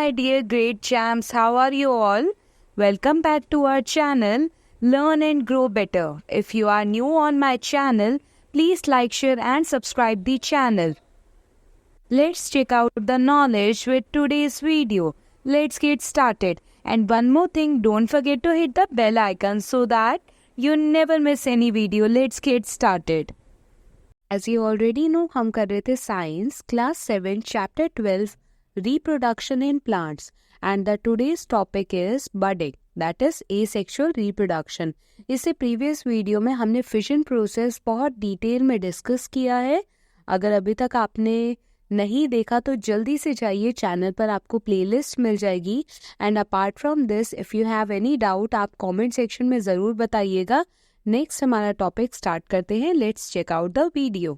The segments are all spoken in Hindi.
my dear great champs, how are you all? Welcome back to our channel, Learn and Grow Better. If you are new on my channel, please like, share and subscribe the channel. Let's check out the knowledge with today's video. Let's get started. And one more thing, don't forget to hit the bell icon so that you never miss any video. Let's get started. As you already know, हम कर रहे थे science class 7 chapter 12 reproduction in plants and the today's topic is budding, that is asexual reproduction. इससे प्रीवियस वीडियो में हमने फिशन प्रोसेस बहुत डिटेल में डिस्कस किया है. अगर अभी तक आपने नहीं देखा तो जल्दी से जाइए, चैनल पर आपको प्लेलिस्ट मिल जाएगी. And apart from this, if you have any doubt आप कमेंट सेक्शन में ज़रूर बताइएगा. नेक्स्ट हमारा टॉपिक स्टार्ट करते हैं. Let's check out the video.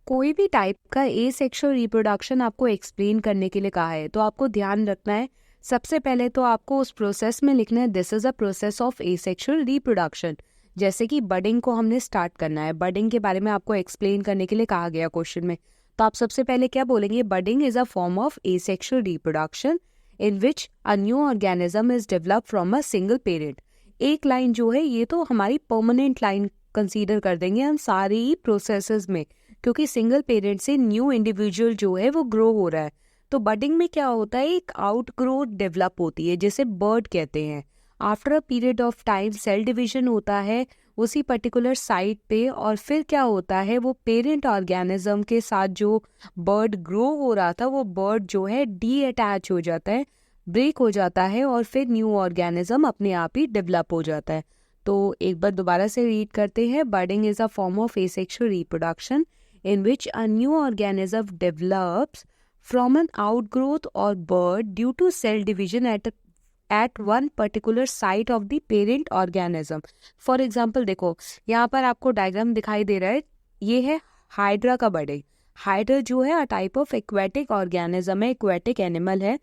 कोई भी टाइप का एसेक्सुअल रिप्रोडक्शन आपको एक्सप्लेन करने के लिए कहा है तो आपको ध्यान रखना है. सबसे पहले तो आपको उस प्रोसेस में लिखना है this is a process of asexual reproduction. जैसे कि बडिंग को हमने स्टार्ट करना है, बडिंग के बारे में आपको एक्सप्लेन करने के लिए कहा गया क्वेश्चन में. तो आप सबसे पहले क्या बोलेंगे? Budding is a form of asexual reproduction in which a new organism is develop from a single parent. एक लाइन जो है ये तो हमारी परमानेंट लाइन कंसीडर कर देंगे हम सारी प्रोसेसेस में, क्योंकि सिंगल पेरेंट से न्यू इंडिविजुअल जो है वो ग्रो हो रहा है. तो बडिंग में क्या होता है, एक आउट ग्रोथ डेवलप होती है जिसे बर्ड कहते हैं. After a period of time cell division होता है उसी पर्टिकुलर साइट पे, और फिर क्या होता है वो पेरेंट ऑर्गेनिज्म के साथ जो बर्ड ग्रो हो रहा था वो बर्ड जो है डी अटैच हो जाता है, ब्रेक हो जाता है, और फिर न्यू ऑर्गेनिज्म अपने आप ही डेवलप हो जाता है. तो एक बार दोबारा से रीड करते हैं. Budding is a form of asexual reproduction in which a new organism develops from an outgrowth or bud due to cell division at one particular site of the parent organism. For example, देखो यहाँ पर आपको डायग्राम दिखाई दे रहा है, ये है हाइड्रा का बडिंग. हाइड्रा जो है a type of aquatic organism है, एक्वेटिक एनिमल है.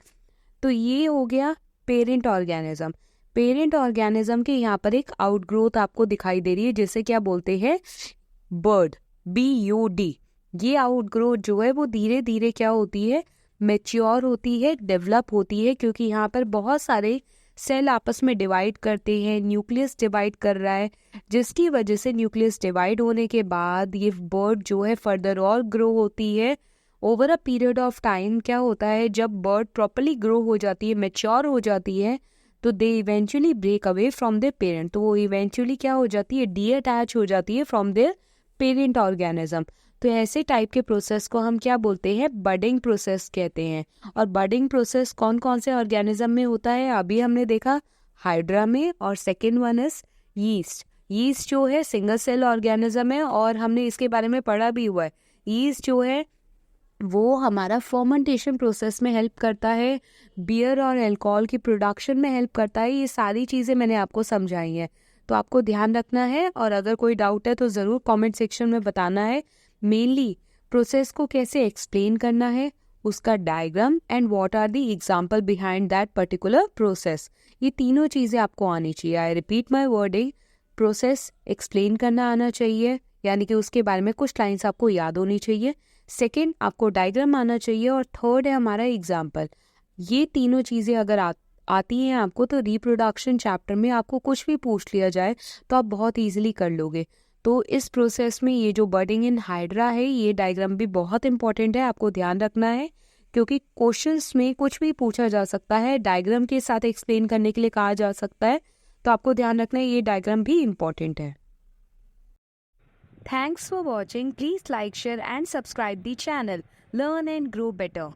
तो ये हो गया पेरेंट ऑर्गेनिज्म. पेरेंट ऑर्गेनिज्म के यहाँ पर एक आउटग्रोथ आपको दिखाई दे रही है जिसे क्या बोलते हैं? बर्ड. BUD. ये आउटग्रोथ जो है वो धीरे धीरे क्या होती है? मैच्योर होती है, डेवलप होती है, क्योंकि यहाँ पर बहुत सारे सेल आपस में डिवाइड करते हैं, न्यूक्लियस डिवाइड कर रहा है, जिसकी वजह से न्यूक्लियस डिवाइड होने के बाद ये बर्ड जो है फर्दर और ग्रो होती है. Over a period of time क्या होता है, जब बर्ड प्रॉपरली ग्रो हो जाती है, मैच्योर हो जाती है, तो they eventually break away from their parent. तो वो इवेंचुअली क्या हो जाती है? डी अटैच हो जाती है फ्रॉम देयर पेरेंट ऑर्गेनिज्म. तो ऐसे टाइप के प्रोसेस को हम क्या बोलते हैं? बडिंग प्रोसेस कहते हैं. और बडिंग प्रोसेस कौन कौन से ऑर्गेनिज्म में होता है? अभी हमने देखा हाइड्रा में, और second one is yeast. Yeast जो है सिंगल सेल ऑर्गेनिज्म है और हमने इसके बारे में पढ़ा भी हुआ है. यीस्ट जो है वो हमारा फर्मेंटेशन प्रोसेस में हेल्प करता है, बियर और अल्कोहल की प्रोडक्शन में हेल्प करता है. ये सारी चीज़ें मैंने आपको समझाई हैं, तो आपको ध्यान रखना है. और अगर कोई डाउट है तो ज़रूर कमेंट सेक्शन में बताना है. मेनली प्रोसेस को कैसे एक्सप्लेन करना है, उसका diagram, and what are the example behind that particular process. ये तीनों चीज़ें आपको आनी चाहिए. I repeat my wording, process explain करना आना चाहिए, यानी कि उसके बारे में कुछ लाइन्स आपको याद होनी चाहिए. सेकेंड, आपको डायग्राम आना चाहिए, और थर्ड है हमारा एग्जाम्पल. ये तीनों चीज़ें अगर आती हैं आपको तो रिप्रोडक्शन चैप्टर में आपको कुछ भी पूछ लिया जाए तो आप बहुत इजीली कर लोगे. तो इस प्रोसेस में ये जो बडिंग इन हाइड्रा है ये डायग्राम भी बहुत इंपॉर्टेंट है, आपको ध्यान रखना है, क्योंकि क्वेश्चंस में कुछ भी पूछा जा सकता है, डायग्राम के साथ एक्सप्लेन करने के लिए कहा जा सकता है. तो आपको ध्यान रखना है, ये डायग्राम भी इम्पॉर्टेंट है. Thanks for watching. Please like, share and subscribe the channel. Learn and grow better.